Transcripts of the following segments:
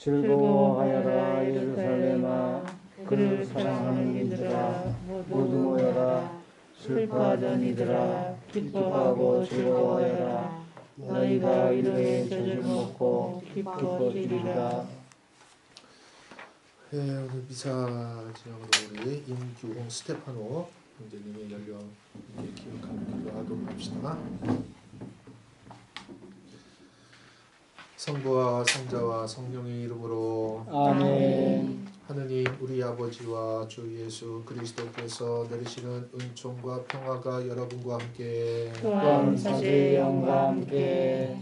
즐거워하여라 예루살렘아. 그를 사랑하는 이들아 모두 모여라. 슬퍼하던 이들아 기뻐하고 즐거워하여라. 너희가 이르의 젖을 먹고 기뻐지리라. 네, 오늘 미사 진행으로 우리 임규홍 스테파노 형제님의 연령 기억하는 기도하도록 합시다. 성부와 성자와 성령의 이름으로 아멘. 하느님 우리 아버지와 주 예수 그리스도께서 내리시는 은총과 평화가 여러분과 함께 또한 사제의 영과 함께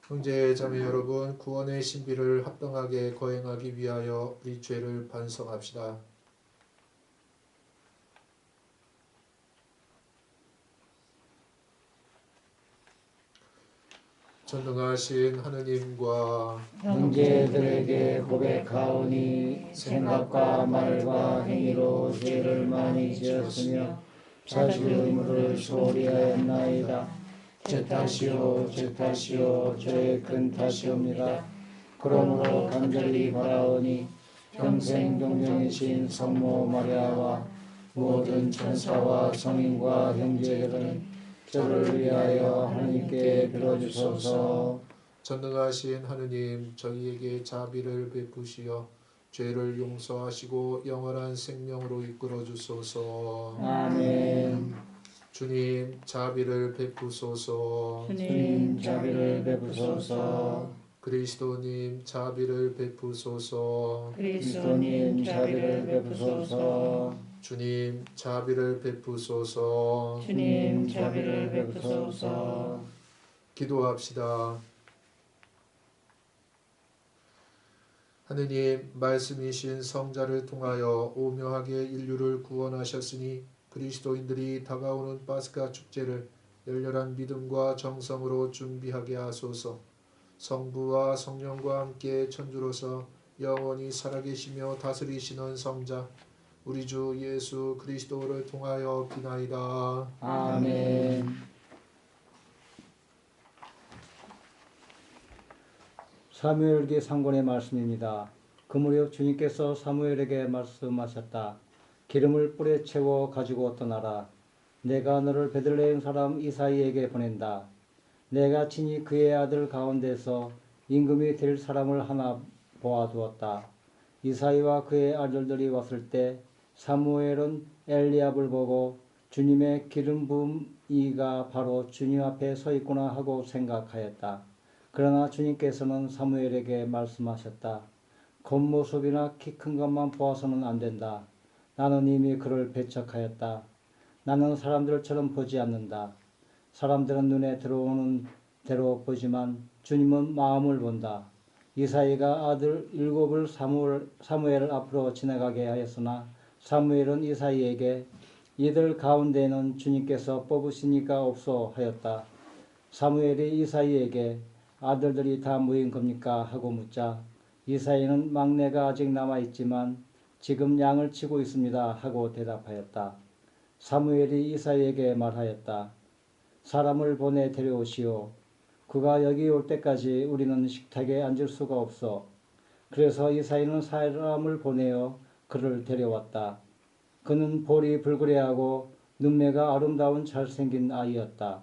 형제 자매 여러분, 구원의 신비를 합당하게 거행하기 위하여 우리 죄를 반성합시다. 전능하신 하느님과 형제들에게 고백하오니 생각과 말과 행위로 죄를 많이 지었으며 자주 의무를 소홀히 하였나이다. 제 탓이요 제 탓이요 저의 큰 탓이옵니다. 그러므로 간절히 바라오니 평생 동정이신 성모 마리아와 모든 천사와 성인과 형제들은 저를 위하여 하나님께 빌어주소서. 전능하신 하느님, 저희에게 자비를 베푸시어 죄를 용서하시고 영원한 생명으로 이끌어 주소서. 아멘. 주님, 자비를 베푸소서. 주님 자비를 베푸소서. 그리스도님, 자비를 베푸소서. 그리스도님 자비를 베푸소서. 주님, 자비를 베푸소서. 주님 자비를 베푸소서. 기도합시다. 하느님, 말씀이신 성자를 통하여 오묘하게 인류를 구원하셨으니 그리스도인들이 다가오는 파스카 축제를 열렬한 믿음과 정성으로 준비하게 하소서. 성부와 성령과 함께 천주로서 영원히 살아계시며 다스리시는 성자 우리 주 예수 그리스도를 통하여 비나이다. 아멘. 사무엘기 상권의 말씀입니다. 그 무렵 주님께서 사무엘에게 말씀하셨다. 기름을 뿔에 채워 가지고 떠나라. 내가 너를 베들레헴 사람 이사이에게 보낸다. 내가 친히 그의 아들 가운데서 임금이 될 사람을 하나 보아두었다. 이사이와 그의 아들들이 왔을 때 사무엘은 엘리압을 보고 주님의 기름 부은 이가 바로 주님 앞에 서 있구나 하고 생각하였다. 그러나 주님께서는 사무엘에게 말씀하셨다. 겉모습이나 키 큰 것만 보아서는 안 된다. 나는 이미 그를 배척하였다. 나는 사람들처럼 보지 않는다. 사람들은 눈에 들어오는 대로 보지만 주님은 마음을 본다. 이사이가 아들 7을 사무엘 앞으로 지나가게 하였으나 사무엘은 이사이에게 이들 가운데에는 주님께서 뽑으시니까 없소 하였다. 사무엘이 이사이에게 아들들이 다 모인 겁니까? 하고 묻자 이사이는 막내가 아직 남아있지만 지금 양을 치고 있습니다 하고 대답하였다. 사무엘이 이사이에게 말하였다. 사람을 보내 데려오시오. 그가 여기 올 때까지 우리는 식탁에 앉을 수가 없어. 그래서 이사이는 사람을 보내어 그를 데려왔다. 그는 볼이 불그레하고 눈매가 아름다운 잘생긴 아이였다.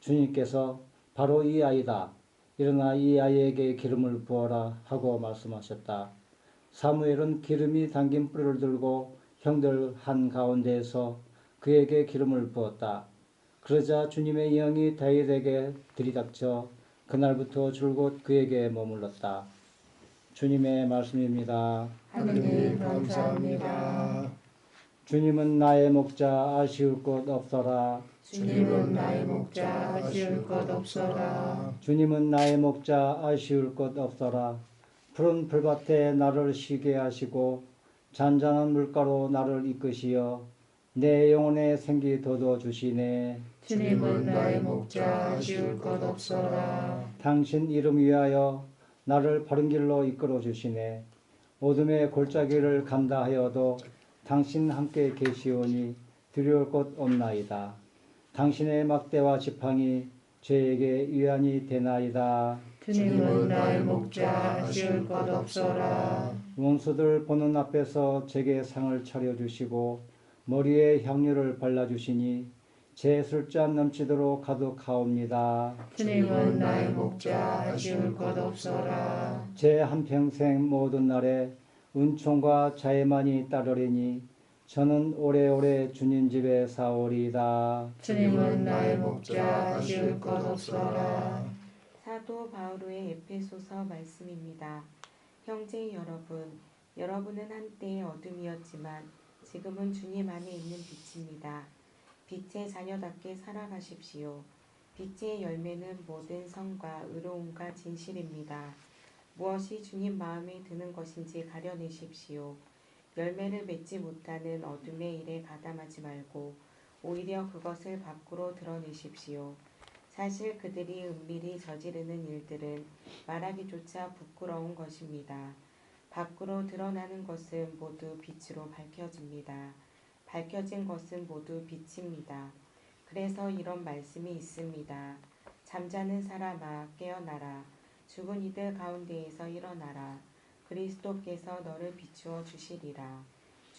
주님께서 바로 이 아이다. 일어나 이 아이에게 기름을 부어라 하고 말씀하셨다. 사무엘은 기름이 담긴 뿔을 들고 형들 한가운데에서 그에게 기름을 부었다. 그러자 주님의 영이 다윗에게 들이닥쳐 그날부터 줄곧 그에게 머물렀다. 주님의 말씀입니다. 하느님 감사합니다. 주님은 나의 목자 아쉬울 것 없어라. 주님은 나의 목자 아쉬울 것 없어라. 주님은 나의 목자 아쉬울 것 없어라. 푸른 풀밭에 나를 쉬게 하시고 잔잔한 물가로 나를 이끄시어 내 영혼에 생기 돋워 주시네. 주님은 나의 목자 아쉬울 것 없어라. 당신 이름 위하여 나를 바른 길로 이끌어 주시네. 어둠의 골짜기를 간다 하여도 당신 함께 계시오니 두려울 것 없나이다. 당신의 막대와 지팡이 저에게 위안이 되나이다. 주님은 나의 목자 아쉬울 것 없어라. 원수들 보는 앞에서 제게 상을 차려주시고 머리에 향유를 발라주시니 제 술잔 넘치도록 가득하옵니다. 주님은 나의 목자 아쉬울 것 없어라. 제 한평생 모든 날에 은총과 자애만이 따르리니 저는 오래오래 주님 집에 사오리이다. 주님은 나의 목자 아쉬울 것 없어라. 사도 바오로의 에페소서 말씀입니다. 형제 여러분, 여러분은 한때 어둠이었지만 지금은 주님 안에 있는 빛입니다. 빛의 자녀답게 살아가십시오. 빛의 열매는 모든 성과 의로움과 진실입니다. 무엇이 주님 마음에 드는 것인지 가려내십시오. 열매를 맺지 못하는 어둠의 일에 가담하지 말고 오히려 그것을 밖으로 드러내십시오. 사실 그들이 은밀히 저지르는 일들은 말하기조차 부끄러운 것입니다. 밖으로 드러나는 것은 모두 빛으로 밝혀집니다. 밝혀진 것은 모두 빛입니다. 그래서 이런 말씀이 있습니다. 잠자는 사람아 깨어나라. 죽은 이들 가운데에서 일어나라. 그리스도께서 너를 비추어 주시리라.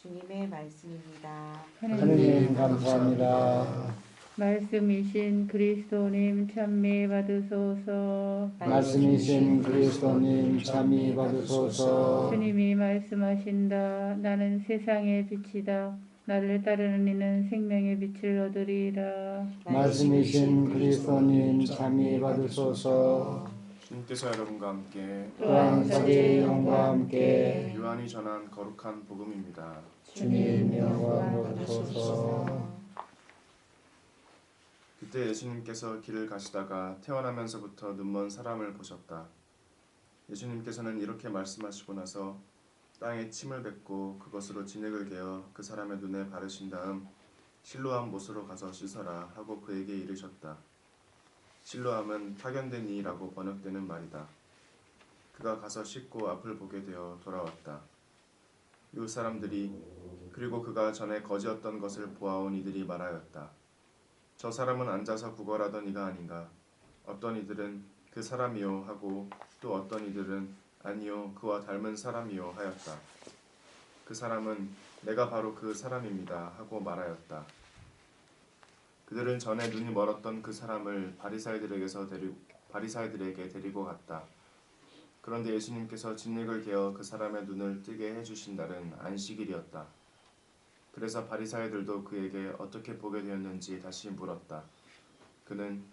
주님의 말씀입니다. 하느님 감사합니다. 말씀이신 그리스도님 찬미 받으소서. 말씀이신 그리스도님 참이 받으소서. 주님이 말씀하신다. 나는 세상의 빛이다. 나를 따르는 이는 생명의 빛을 얻으리라. 말씀이신 그리스도님 참이 받으소서. 주님께서 여러분과 함께 또한 자기의 영과 함께 요한이 전한 거룩한 복음입니다. 주님 영광 받으소서. 그때 예수님께서 길을 가시다가 태어나면서부터 눈먼 사람을 보셨다. 예수님께서는 이렇게 말씀하시고 나서 땅에 침을 뱉고 그것으로 진흙을 개어 그 사람의 눈에 바르신 다음 실로암 못으로 가서 씻어라 하고 그에게 이르셨다. 실로암은 파견된 이라고 번역되는 말이다. 그가 가서 씻고 앞을 보게 되어 돌아왔다. 이웃 사람들이 그리고 그가 전에 거지였던 것을 보아온 이들이 말하였다. 저 사람은 앉아서 구걸하던 이가 아닌가. 어떤 이들은 그 사람이요 하고 또 어떤 이들은 아니요 그와 닮은 사람이요 하였다. 그 사람은 내가 바로 그 사람입니다 하고 말하였다. 그들은 전에 눈이 멀었던 그 사람을 바리사이들에게 데리고 갔다. 그런데 예수님께서 진흙을 개어 그 사람의 눈을 뜨게 해주신 날은 안식일이었다. 그래서 바리사이들도 그에게 어떻게 보게 되었는지 다시 물었다. 그는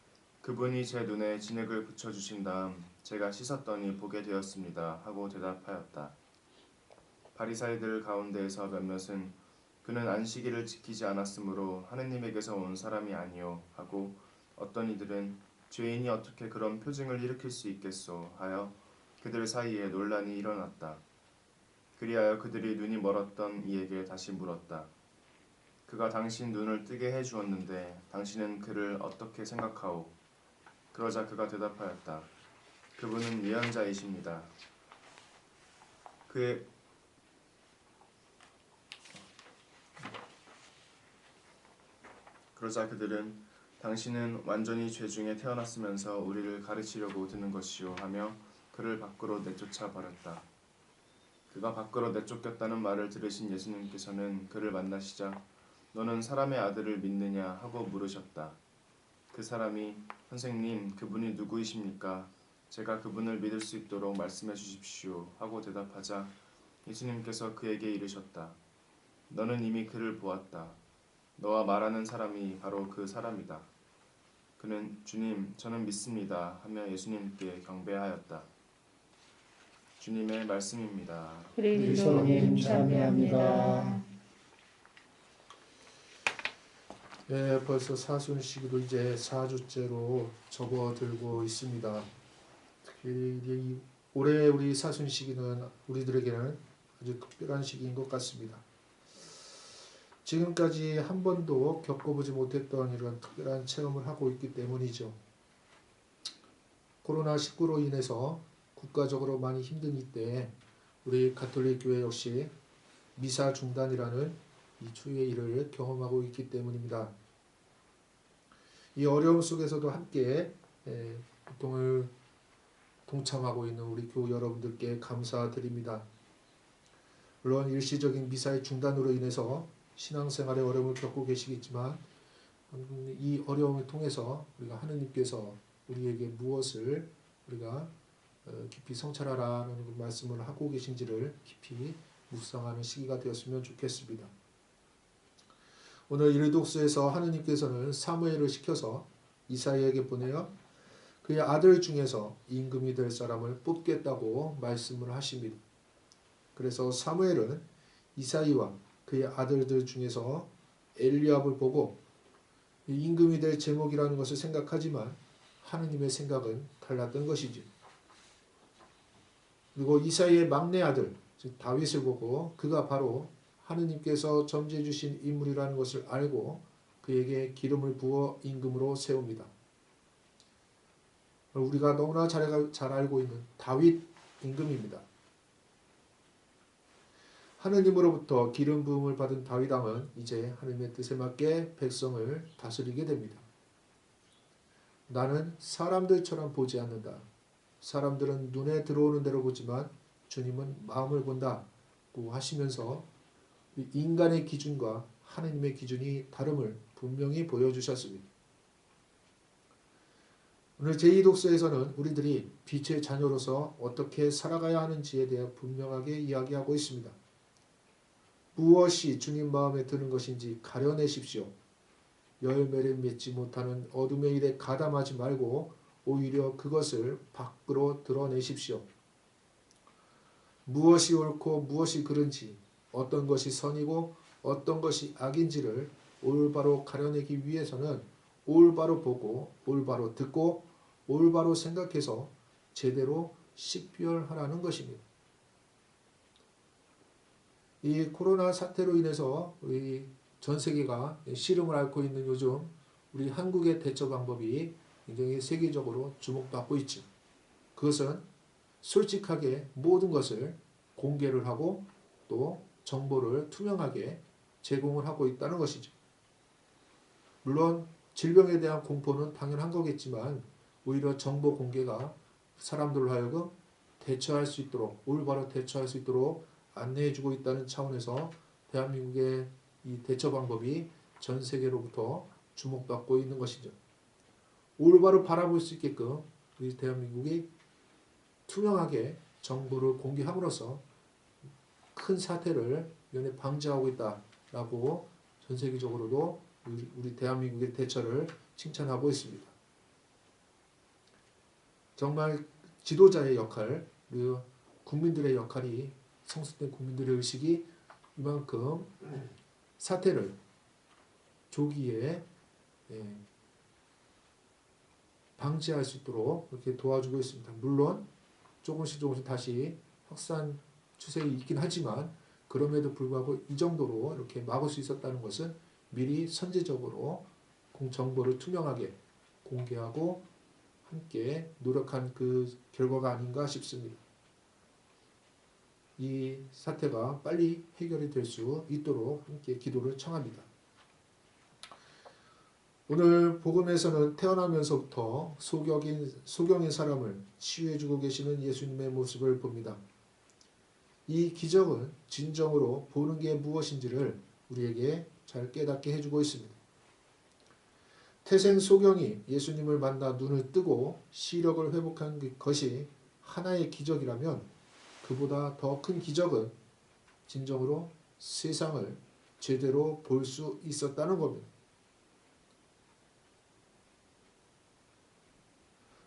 그분이 제 눈에 진흙을 붙여주신 다음 제가 씻었더니 보게 되었습니다 하고 대답하였다. 바리사이들 가운데에서 몇몇은 그는 안식일을 지키지 않았으므로 하느님에게서 온 사람이 아니요 하고 어떤 이들은 죄인이 어떻게 그런 표징을 일으킬 수 있겠소 하여 그들 사이에 논란이 일어났다. 그리하여 그들이 눈이 멀었던 이에게 다시 물었다. 그가 당신 눈을 뜨게 해주었는데 당신은 그를 어떻게 생각하오? 그러자 그가 대답하였다. 그분은 예언자이십니다. 그러자 그들은 당신은 완전히 죄 중에 태어났으면서 우리를 가르치려고 드는 것이요 하며 그를 밖으로 내쫓아 버렸다. 그가 밖으로 내쫓겼다는 말을 들으신 예수님께서는 그를 만나시자 너는 사람의 아들을 믿느냐 하고 물으셨다. 그 사람이 선생님 그분이 누구이십니까? 제가 그분을 믿을 수 있도록 말씀해 주십시오 하고 대답하자 예수님께서 그에게 이르셨다. 너는 이미 그를 보았다. 너와 말하는 사람이 바로 그 사람이다. 그는 주님 저는 믿습니다 하며 예수님께 경배하였다. 주님의 말씀입니다. 그리스도님 찬미합니다. 예, 벌써 사순시기도 이제 4주째로 접어들고 있습니다. 특히 올해 우리 사순시기는 우리들에게는 아주 특별한 시기인 것 같습니다. 지금까지 한 번도 겪어보지 못했던 이런 특별한 체험을 하고 있기 때문이죠. 코로나19로 인해서 국가적으로 많이 힘든 이때 우리 가톨릭 교회 역시 미사 중단이라는 이 추위의 일을 경험하고 있기 때문입니다. 이 어려움 속에서도 함께 고통을 동참하고 있는 우리 교우 여러분들께 감사드립니다. 물론 일시적인 미사의 중단으로 인해서 신앙생활에 어려움을 겪고 계시겠지만 이 어려움을 통해서 우리가 하느님께서 우리에게 무엇을 우리가 깊이 성찰하라는 그 말씀을 하고 계신지를 깊이 묵상하는 시기가 되었으면 좋겠습니다. 오늘 일독서에서 하느님께서는 사무엘을 시켜서 이사야에게 보내어 그의 아들 중에서 임금이 될 사람을 뽑겠다고 말씀을 하십니다. 그래서 사무엘은 이사야와 그의 아들들 중에서 엘리압을 보고 임금이 될 제목이라는 것을 생각하지만 하느님의 생각은 달랐던 것이지. 그리고 이사야의 막내 아들 즉 다윗을 보고 그가 바로 하느님께서 점지해 주신 인물이라는 것을 알고 그에게 기름을 부어 임금으로 세웁니다. 우리가 너무나 잘 알고 있는 다윗 임금입니다. 하느님으로부터 기름 부음을 받은 다윗 왕은 이제 하느님의 뜻에 맞게 백성을 다스리게 됩니다. 나는 사람들처럼 보지 않는다. 사람들은 눈에 들어오는 대로 보지만 주님은 마음을 본다고 하시면서 인간의 기준과 하느님의 기준이 다름을 분명히 보여주셨습니다. 오늘 제2독서에서는 우리들이 빛의 자녀로서 어떻게 살아가야 하는지에 대해 분명하게 이야기하고 있습니다. 무엇이 주님 마음에 드는 것인지 가려내십시오. 열매를 맺지 못하는 어둠의 일에 가담하지 말고 오히려 그것을 밖으로 드러내십시오. 무엇이 옳고 무엇이 그른지, 어떤 것이 선이고 어떤 것이 악인지를 올바로 가려내기 위해서는 올바로 보고 올바로 듣고 올바로 생각해서 제대로 식별하라는 것입니다. 이 코로나 사태로 인해서 우리 전 세계가 시름을 앓고 있는 요즘 우리 한국의 대처 방법이 굉장히 세계적으로 주목받고 있죠. 그것은 솔직하게 모든 것을 공개를 하고 또 정보를 투명하게 제공을 하고 있다는 것이죠. 물론 질병에 대한 공포는 당연한 거겠지만 오히려 정보 공개가 사람들로 하여금 대처할 수 있도록 올바로 대처할 수 있도록 안내해주고 있다는 차원에서 대한민국의 이 대처 방법이 전 세계로부터 주목받고 있는 것이죠. 올바로 바라볼 수 있게끔 우리 대한민국이 투명하게 정보를 공개함으로써 큰 사태를 면에 방지하고 있다라고 전 세계적으로도 우리 대한민국의 대처를 칭찬하고 있습니다. 정말 지도자의 역할, 그리고 국민들의 역할이 성숙된 국민들의 의식이 이만큼 사태를 조기에 방지할 수 있도록 이렇게 도와주고 있습니다. 물론 조금씩 다시 확산 추세에 있긴 하지만 그럼에도 불구하고 이 정도로 이렇게 막을 수 있었다는 것은 미리 선제적으로 정보를 투명하게 공개하고 함께 노력한 그 결과가 아닌가 싶습니다. 이 사태가 빨리 해결이 될 수 있도록 함께 기도를 청합니다. 오늘 복음에서는 태어나면서부터 소경인 사람을 치유해주고 계시는 예수님의 모습을 봅니다. 이 기적은 진정으로 보는 게 무엇인지를 우리에게 잘 깨닫게 해주고 있습니다. 태생 소경이 예수님을 만나 눈을 뜨고 시력을 회복한 것이 하나의 기적이라면 그보다 더 큰 기적은 진정으로 세상을 제대로 볼 수 있었다는 겁니다.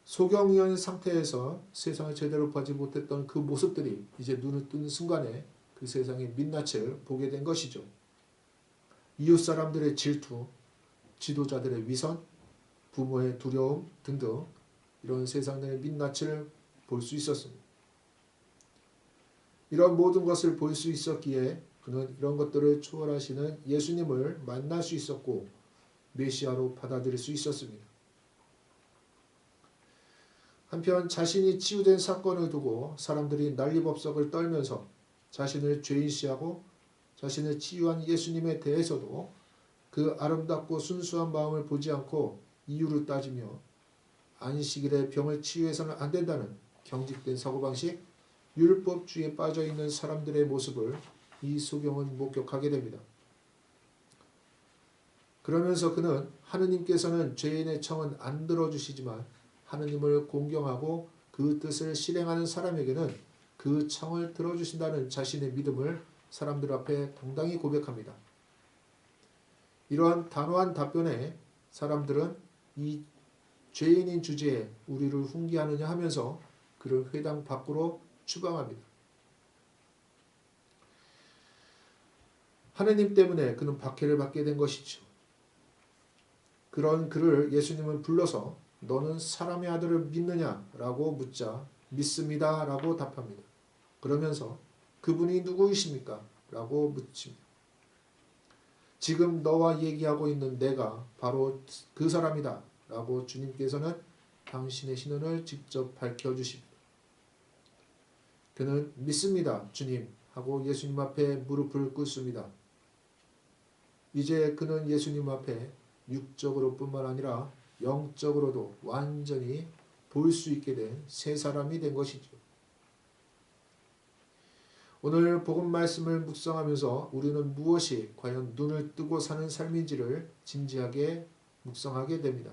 소경이었는 상태에서 세상을 제대로 보지 못했던 그 모습들이 이제 눈을 뜨는 순간에 그 세상의 민낯을 보게 된 것이죠. 이웃 사람들의 질투, 지도자들의 위선, 부모의 두려움 등등 이런 세상의 민낯을 볼 수 있었습니다. 이런 모든 것을 볼 수 있었기에 그는 이런 것들을 초월하시는 예수님을 만날 수 있었고 메시아로 받아들일 수 있었습니다. 한편 자신이 치유된 사건을 두고 사람들이 난리법석을 떨면서 자신을 죄인시하고 자신을 치유한 예수님에 대해서도 그 아름답고 순수한 마음을 보지 않고 이유를 따지며 안식일에 병을 치유해서는 안 된다는 경직된 사고방식, 율법주의에 빠져있는 사람들의 모습을 이 소경은 목격하게 됩니다. 그러면서 그는 하느님께서는 죄인의 청은 안 들어주시지만 하느님을 공경하고 그 뜻을 실행하는 사람에게는 그 청을 들어주신다는 자신의 믿음을 사람들 앞에 당당히 고백합니다. 이러한 단호한 답변에 사람들은 이 죄인인 주제에 우리를 훈계하느냐 하면서 그를 회당 밖으로 추방합니다. 하느님 때문에 그는 박해를 받게 된 것이죠. 그런 그를 예수님은 불러서 너는 사람의 아들을 믿느냐? 라고 묻자 믿습니다 라고 답합니다. 그러면서 그분이 누구이십니까? 라고 묻습니다. 지금 너와 얘기하고 있는 내가 바로 그 사람이다 라고 주님께서는 당신의 신원을 직접 밝혀주십니다. 그는 믿습니다 주님 하고 예수님 앞에 무릎을 꿇습니다. 이제 그는 예수님 앞에 육적으로 뿐만 아니라 영적으로도 완전히 볼 수 있게 된 새 사람이 된 것이죠. 오늘 복음 말씀을 묵상하면서 우리는 무엇이 과연 눈을 뜨고 사는 삶인지를 진지하게 묵상하게 됩니다.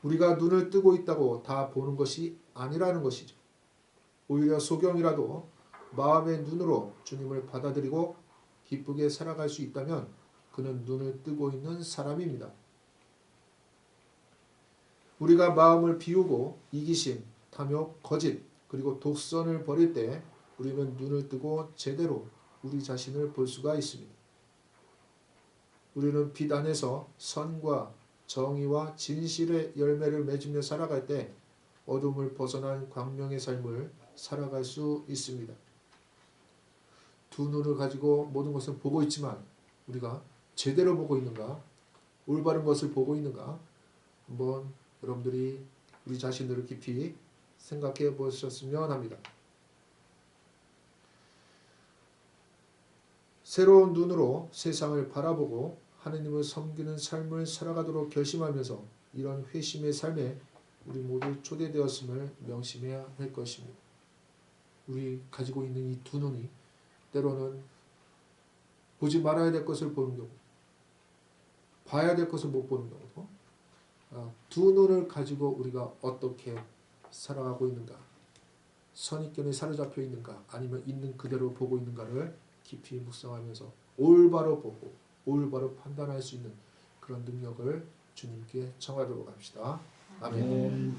우리가 눈을 뜨고 있다고 다 보는 것이 아니라는 것이죠. 오히려 소경이라도 마음의 눈으로 주님을 받아들이고 기쁘게 살아갈 수 있다면 그는 눈을 뜨고 있는 사람입니다. 우리가 마음을 비우고 이기심, 탐욕, 거짓, 그리고 독선을 버릴 때 우리는 눈을 뜨고 제대로 우리 자신을 볼 수가 있습니다. 우리는 빛 안에서 선과 정의와 진실의 열매를 맺으며 살아갈 때 어둠을 벗어난 광명의 삶을 살아갈 수 있습니다. 두 눈을 가지고 모든 것을 보고 있지만 우리가 제대로 보고 있는가? 올바른 것을 보고 있는가? 한번 여러분들이 우리 자신들을 깊이 생각해 보셨으면 합니다. 새로운 눈으로 세상을 바라보고 하느님을 섬기는 삶을 살아가도록 결심하면서 이런 회심의 삶에 우리 모두 초대되었음을 명심해야 할 것입니다. 우리 가지고 있는 이 두 눈이 때로는 보지 말아야 될 것을 보는 경우, 봐야 될 것을 못 보는 경우도 두 눈을 가지고 우리가 어떻게 살아가고 있는가, 선입견에 사로잡혀 있는가, 아니면 있는 그대로 보고 있는가를 깊이 묵상하면서 올바로 보고 올바로 판단할 수 있는 그런 능력을 주님께 청하도록 합시다. 아멘.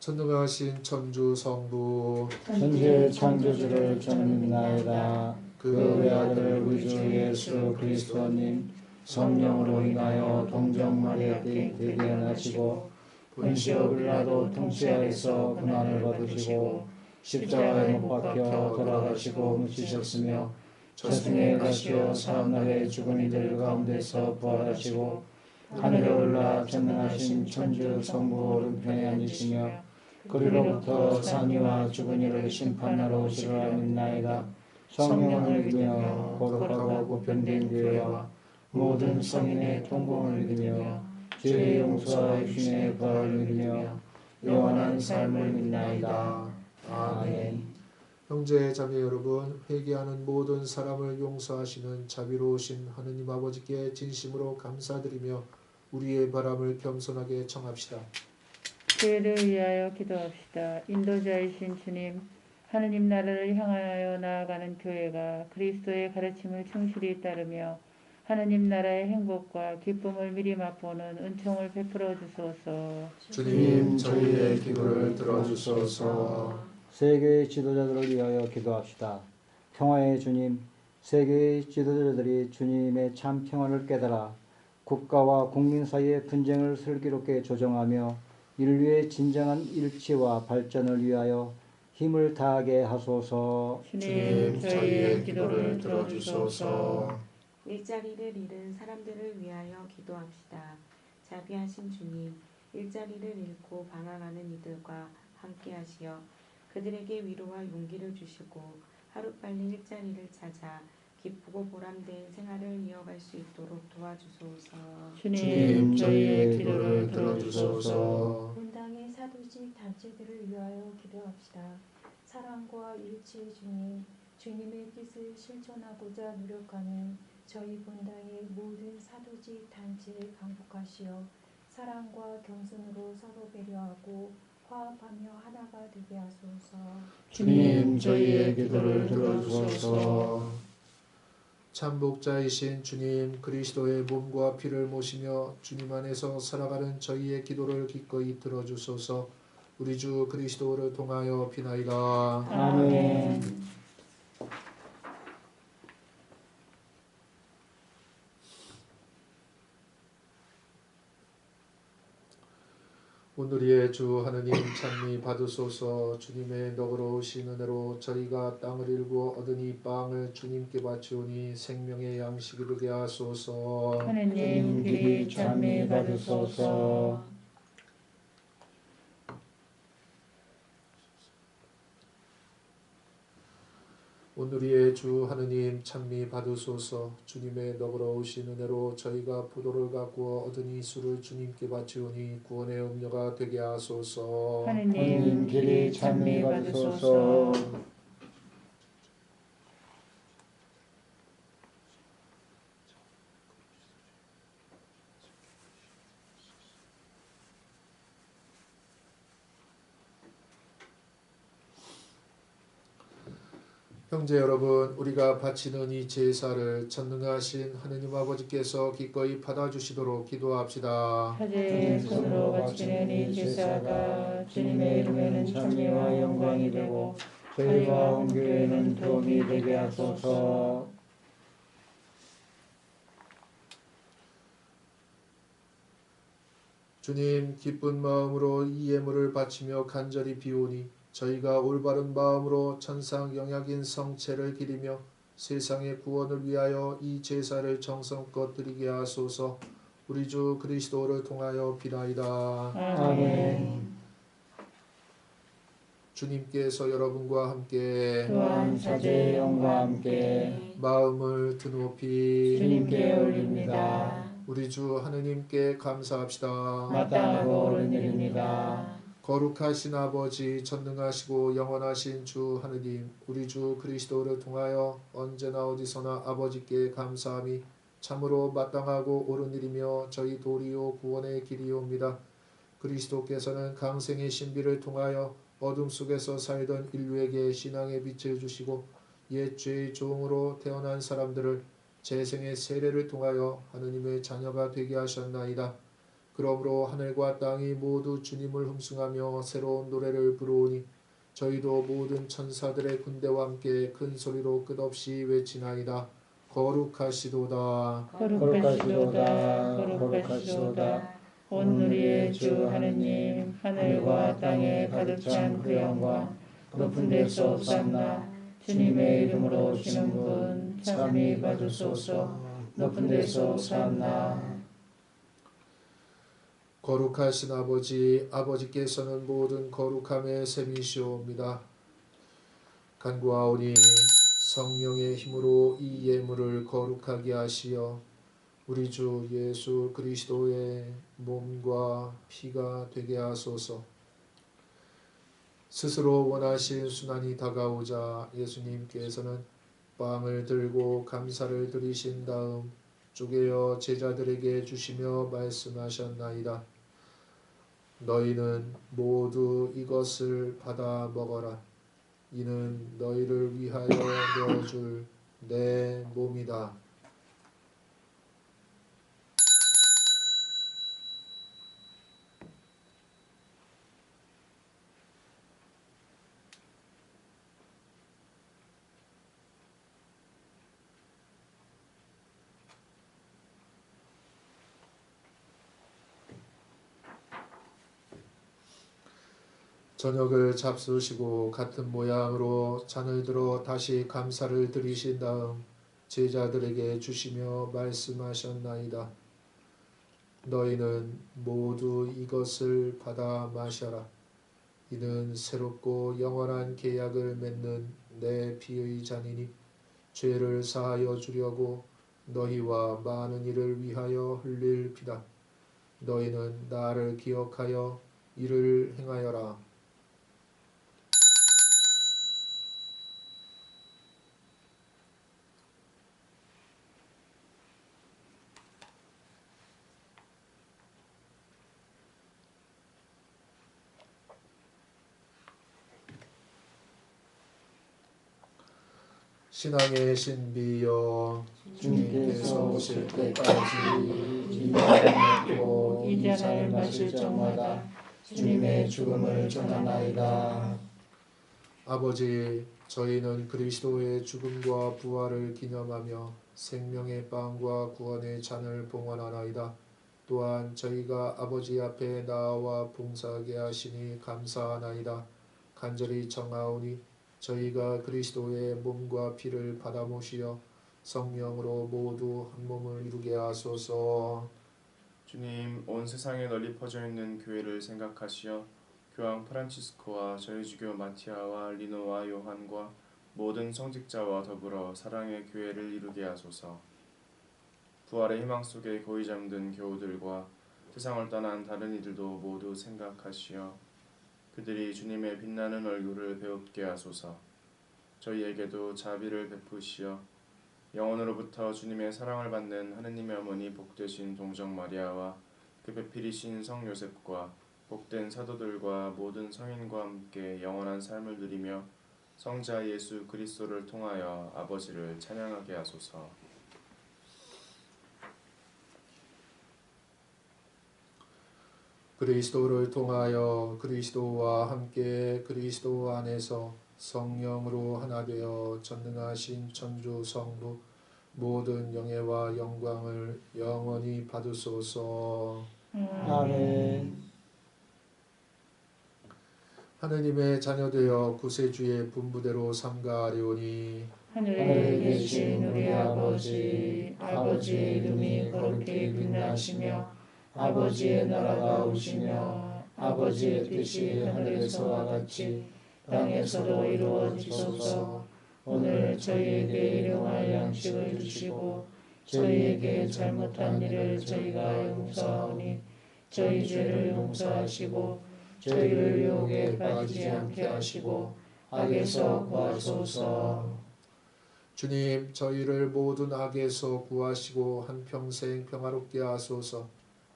전능하신 천주 성부 천지의 창조주를 저는 믿나이다. 그 외아들 우리 주 예수 그리스도님 성령으로 인하여 동정 마리아께 대견하시고 본시오 빌라도 통치하에서 고난을 받으시고 십자가에 못 박혀 돌아가시고 묻히셨으며 저승에 가시어 사흘날에 죽은 이들 가운데서 부활하시고 하늘에 올라 전능하신 천주 성부 오른편에 앉으시며 그리로부터 산이와 죽은 이를 심판하러 오시리라 믿나이다. 성령을 믿으며 거룩하고 보편된 교회와 모든 성인의 통공을 믿으며 죄의 용서와 육신의 부활을 믿으며 영원한 삶을 믿나이다. 아멘. 형제 자매 여러분, 회개하는 모든 사람을 용서하시는 자비로우신 하느님 아버지께 진심으로 감사드리며 우리의 바람을 겸손하게 청합시다. 교회를 위하여 기도합시다. 인도자이신 주님, 하느님 나라를 향하여 나아가는 교회가 그리스도의 가르침을 충실히 따르며 하느님 나라의 행복과 기쁨을 미리 맛보는 은총을 베풀어 주소서. 주님, 저희의 기도를 들어주소서. 세계의 지도자들을 위하여 기도합시다. 평화의 주님, 세계의 지도자들이 주님의 참 평화를 깨달아 국가와 국민 사이의 분쟁을 슬기롭게 조정하며 인류의 진정한 일치와 발전을 위하여 힘을 다하게 하소서. 주님, 저희의 기도를 들어주소서. 일자리를 잃은 사람들을 위하여 기도합시다. 자비하신 주님, 일자리를 잃고 방황하는 이들과 함께하시어 그들에게 위로와 용기를 주시고 하루빨리 일자리를 찾아 기쁘고 보람된 생활을 이어갈 수 있도록 도와주소서. 주님, 저희의 기도를 들어주소서. 분당의 사도직 단체들을 위하여 기도합시다. 사랑과 일치의 주님, 주님의 뜻을 실천하고자 노력하는 저희 분당의 모든 사도직 단체를 강복하시어 사랑과 겸손으로 서로 배려하고 화합하며 하나가 되게 하소서. 주님, 저희의 기도를 들어주소서. 참복자이신 주님, 그리스도의 몸과 피를 모시며 주님 안에서 살아가는 저희의 기도를 기꺼이 들어주소서. 우리 주 그리스도를 통하여 비나이다. 아멘. 오늘의 주 하느님 찬미 받으소서. 주님의 너그러우신 은혜로 저희가 땅을 일구어 얻은 이 빵을 주님께 바치오니 생명의 양식이 되게 하소서. 하느님, 귀리 찬미 받으소서. 오늘의 주 하느님 찬미 받으소서. 주님의 너그러우신 은혜로 저희가 포도를 가꾸어 얻은 이 술을 주님께 바치오니 구원의 음료가 되게 하소서. 하느님, 귀리 찬미 받으소서. 형제 여러분, 우리가 바치는 이 제사를 전능하신 하느님 아버지께서 기꺼이 받아주시도록 기도합시다. 사제의 손으로 바치는 이 제사가 주님의 이름에는 찬미와 영광이 되고 저희와 온 교회는 도움이 되게 하소서. 주님, 기쁜 마음으로 이 예물을 바치며 간절히 비오니 저희가 올바른 마음으로 천상 영약인 성체를 기리며 세상의 구원을 위하여 이 제사를 정성껏 드리게 하소서. 우리 주 그리스도를 통하여 비나이다. 아멘. 주님께서 여러분과 함께 또한 사제의 영과 함께 마음을 드높이 주님께 올립니다. 우리 주 하느님께 감사합시다. 마땅하고 옳은 일입니다. 거룩하신 아버지, 전능하시고 영원하신 주 하느님, 우리 주 그리스도를 통하여 언제나 어디서나 아버지께 감사함이 참으로 마땅하고 옳은 일이며 저희 도리요 구원의 길이옵니다. 그리스도께서는 강생의 신비를 통하여 어둠 속에서 살던 인류에게 신앙의 빛을 주시고 옛 죄의 종으로 태어난 사람들을 재생의 세례를 통하여 하느님의 자녀가 되게 하셨나이다. 그러므로 하늘과 땅이 모두 주님을 흠숭하며 새로운 노래를 부르오니 저희도 모든 천사들의 군대와 함께 큰 소리로 끝없이 외치나이다. 거룩하시도다. 거룩하시도다. 거룩하시도다. 온 우리의 주 하느님, 하늘과 땅에 가득 찬 그 영광, 높은 데서 오산나. 주님의 이름으로 오시는 분 참이 받으소서. 높은 데서 오산나. 거룩하신 아버지, 아버지께서는 모든 거룩함의 셈이시옵니다. 간구하오니 성령의 힘으로 이 예물을 거룩하게 하시어 우리 주 예수 그리스도의 몸과 피가 되게 하소서. 스스로 원하신 순환이 다가오자 예수님께서는 빵을 들고 감사를 드리신 다음 쪼개어 제자들에게 주시며 말씀하셨나이다. 너희는 모두 이것을 받아 먹어라. 이는 너희를 위하여 내어줄 내 몸이다. 저녁을 잡수시고 같은 모양으로 잔을 들어 다시 감사를 드리신 다음 제자들에게 주시며 말씀하셨나이다. 너희는 모두 이것을 받아 마셔라. 이는 새롭고 영원한 계약을 맺는 내 피의 잔이니 죄를 사하여 주려고 너희와 많은 이를 위하여 흘릴 피다. 너희는 나를 기억하여 이를 행하여라. 신앙의 신비여 주님께서 오실 때까지 이 잔을 먹고 이 잔을 마실 적마다 주님의 죽음을 전하나이다. 아버지, 저희는 그리스도의 죽음과 부활을 기념하며 생명의 빵과 구원의 잔을 봉헌하나이다. 또한 저희가 아버지 앞에 나와 봉사하게 하시니 감사하나이다. 간절히 청하오니 저희가 그리스도의 몸과 피를 받아 모시어 성령으로 모두 한 몸을 이루게 하소서. 주님, 온 세상에 널리 퍼져 있는 교회를 생각하시어 교황 프란치스코와 저희 주교 마티아와 리노와 요한과 모든 성직자와 더불어 사랑의 교회를 이루게 하소서. 부활의 희망 속에 고이 잠든 교우들과 세상을 떠난 다른 이들도 모두 생각하시어 그들이 주님의 빛나는 얼굴을 배웁게 하소서. 저희에게도 자비를 베푸시어 영원으로부터 주님의 사랑을 받는 하느님의 어머니 복되신 동정 마리아와 그 배필이신 성 요셉과 복된 사도들과 모든 성인과 함께 영원한 삶을 누리며 성자 예수 그리스도를 통하여 아버지를 찬양하게 하소서. 그리스도를 통하여 그리스도와 함께 그리스도 안에서 성령으로 하나 되어 전능하신 천주 성부 모든 영예와 영광을 영원히 받으소서. 아멘. 하느님의 자녀되어 구세주의 분부대로 삼가하려니 하늘에 계신 우리 아버지, 아버지의 이름이 거룩히 빛나시며 아버지의 나라가 오시며 아버지의 뜻이 하늘에서와 같이 땅에서도 이루어지소서. 오늘 저희에게 일용할 양식을 주시고 저희에게 잘못한 일을 저희가 용서하오니 저희 죄를 용서하시고 저희를 유혹에 빠지지 않게 하시고 악에서 구하소서. 주님, 저희를 모든 악에서 구하시고 한평생 평화롭게 하소서.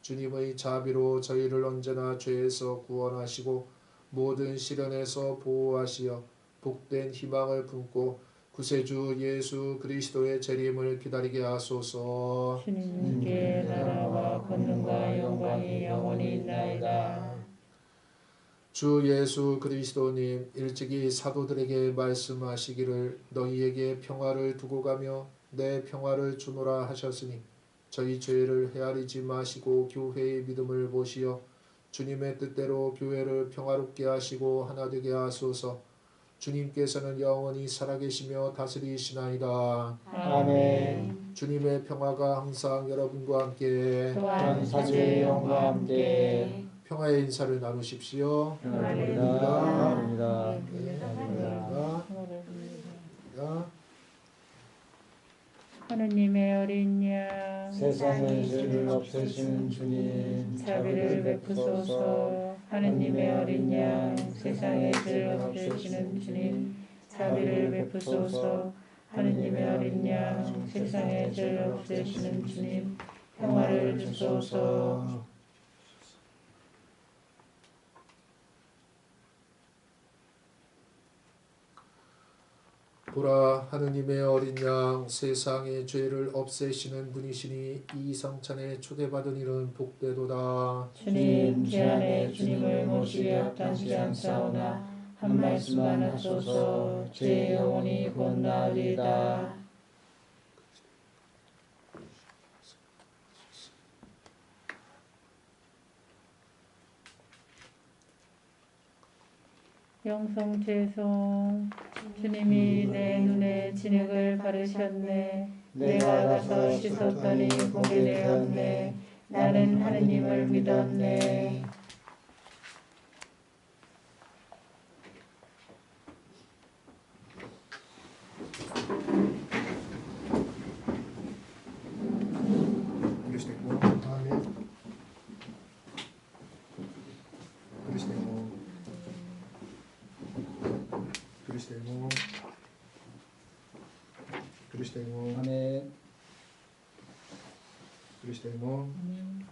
주님의 자비로 저희를 언제나 죄에서 구원하시고 모든 시련에서 보호하시어 복된 희망을 품고 구세주 예수 그리스도의 재림을 기다리게 하소서. 주님께 나라와 권능과 영광이 영원히 있나이다. 주 예수 그리스도님, 일찍이 사도들에게 말씀하시기를 너희에게 평화를 두고 가며 내 평화를 주노라 하셨으니 저희 죄를 헤아리지 마시고 교회의 믿음을 보시어 주님의 뜻대로 교회를 평화롭게 하시고 하나 되게 하소서. 주님께서는 영원히 살아계시며 다스리시나이다. 아멘. 주님의 평화가 항상 여러분과 함께 또한 사주의 영과 함께 평화의 인사를 나누십시오. 감사합니다. 하느님의 어린 양 세상의 죄를 없애시는 주님, 자비를 베푸소서. 하느님의 어린 양 세상의 죄를 없애시는 주님 자비를 베푸소서. 하느님의 어린 양 세상의 죄를 없애시는 주님 평화를 주소서. 보라, 하느님의 어린 양 세상의 죄를 없애시는 분이시니 이 성찬에 초대받은 이는 복되도다. 주님 제 안에 주님을 모시기 합당치 않사오나 한 말씀만 하소서. 제 영혼이 곧 나으리이다. 영성죄송. 주님이 내 눈에 진흙을 바르셨네. 내가 가서 씻었더니 보게 되었네. 나는 하느님을 믿었네. 그리스도의 아멘. 그리스도의 아멘.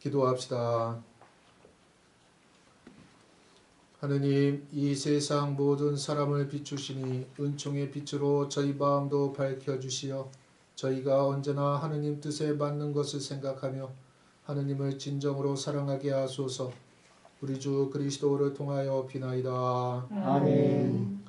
기도합시다. 하느님, 이 세상 모든 사람을 비추시니 은총의 빛으로 저희 마음도 밝혀주시어 저희가 언제나 하느님 뜻에 맞는 것을 생각하며 하느님을 진정으로 사랑하게 하소서. 우리 주 그리스도를 통하여 비나이다. 아멘.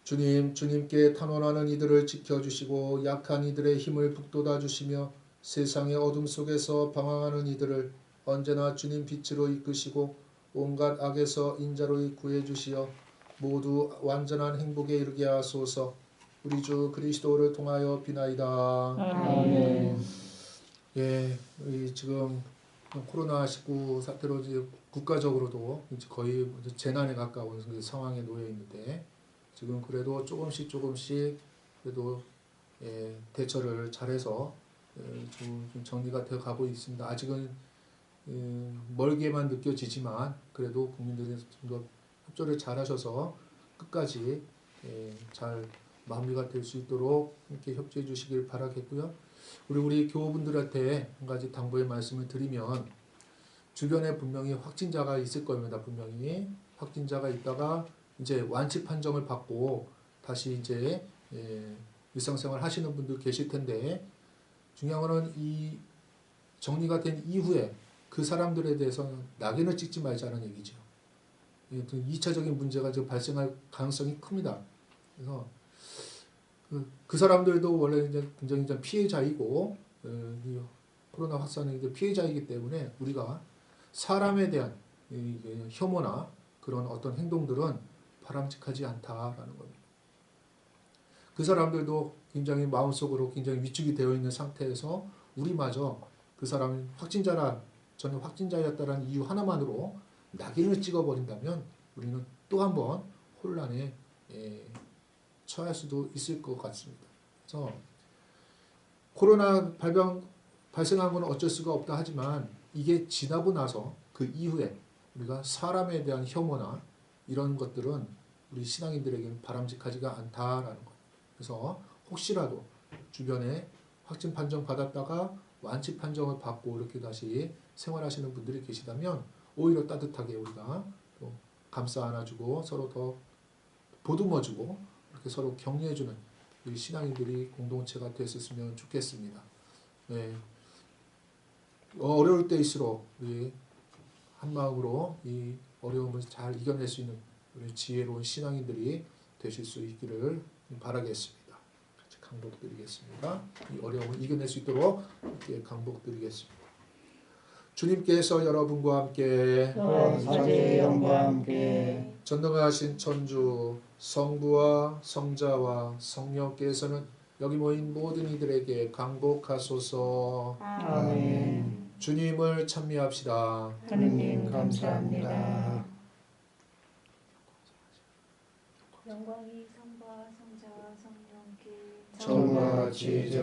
주님, 주님께 탄원하는 이들을 지켜주시고 약한 이들의 힘을 북돋아 주시며 세상의 어둠 속에서 방황하는 이들을 언제나 주님 빛으로 이끄시고 온갖 악에서 인자로 구해 주시어 모두 완전한 행복에 이르게 하소서. 우리 주 그리스도를 통하여 비나이다. 아멘. 예, 지금 코로나19 사태로 이제 국가적으로도 이제 거의 재난에 가까운 상황에 놓여 있는데 지금 그래도 조금씩 그래도 대처를 잘해서 좀 정리가 되어 가고 있습니다. 아직은 멀게만 느껴지지만 그래도 국민들이 좀 더 협조를 잘하셔서 끝까지 잘 마무리가 될 수 있도록 이렇게 협조해 주시길 바라겠고요. 우리 교우분들한테 한 가지 당부의 말씀을 드리면 주변에 분명히 확진자가 있을 겁니다. 분명히 확진자가 있다가 이제 완치 판정을 받고 다시 이제 일상생활 하시는 분들 계실 텐데 중요한 거는 이 정리가 된 이후에 그 사람들에 대해서는 낙인을 찍지 말자는 얘기죠. 2차적인 문제가 지금 발생할 가능성이 큽니다. 그래서 그 사람들도 원래 이제 굉장히 피해자이고 이 코로나 확산의 이제 피해자이기 때문에 우리가 사람에 대한 혐오나 그런 어떤 행동들은 바람직하지 않다라는 겁니다. 그 사람들도 굉장히 마음속으로 굉장히 위축이 되어 있는 상태에서 우리마저 그 사람이 저는 확진자였다라는 이유 하나만으로 낙인을 찍어버린다면 우리는 또 한 번 혼란에 처할 수도 있을 것 같습니다. 그래서 코로나 발생한 건 어쩔 수가 없다 하지만 이게 지나고 나서 그 이후에 우리가 사람에 대한 혐오나 이런 것들은 우리 신앙인들에게는 바람직하지가 않다라는 것. 그래서 혹시라도 주변에 확진 판정 받았다가 완치 판정을 받고 이렇게 다시 생활하시는 분들이 계시다면 오히려 따뜻하게 우리가 또 감싸 안아주고 서로 더 보듬어주고 이렇게 서로 격려해주는 우리 신앙인들이 공동체가 됐었으면 좋겠습니다. 네. 어려울 때일수록 우리 한 마음으로 이 어려움을 잘 이겨낼 수 있는 우리 지혜로운 신앙인들이 되실 수 있기를 바라겠습니다. 같이 강복드리겠습니다. 이 어려움을 이겨낼 수 있도록 이렇게 강복드리겠습니다. 주님께서 여러분과 함께 사제의 영과 함께 전능하신 천주 성부와 성자와 성령께서는 여기 모인 모든 이들에게 강복하소서. 아멘. 주님을 찬미합시다. 하느님 감사합니다. 영광이 성부와 성자와 성령께 처음과 같이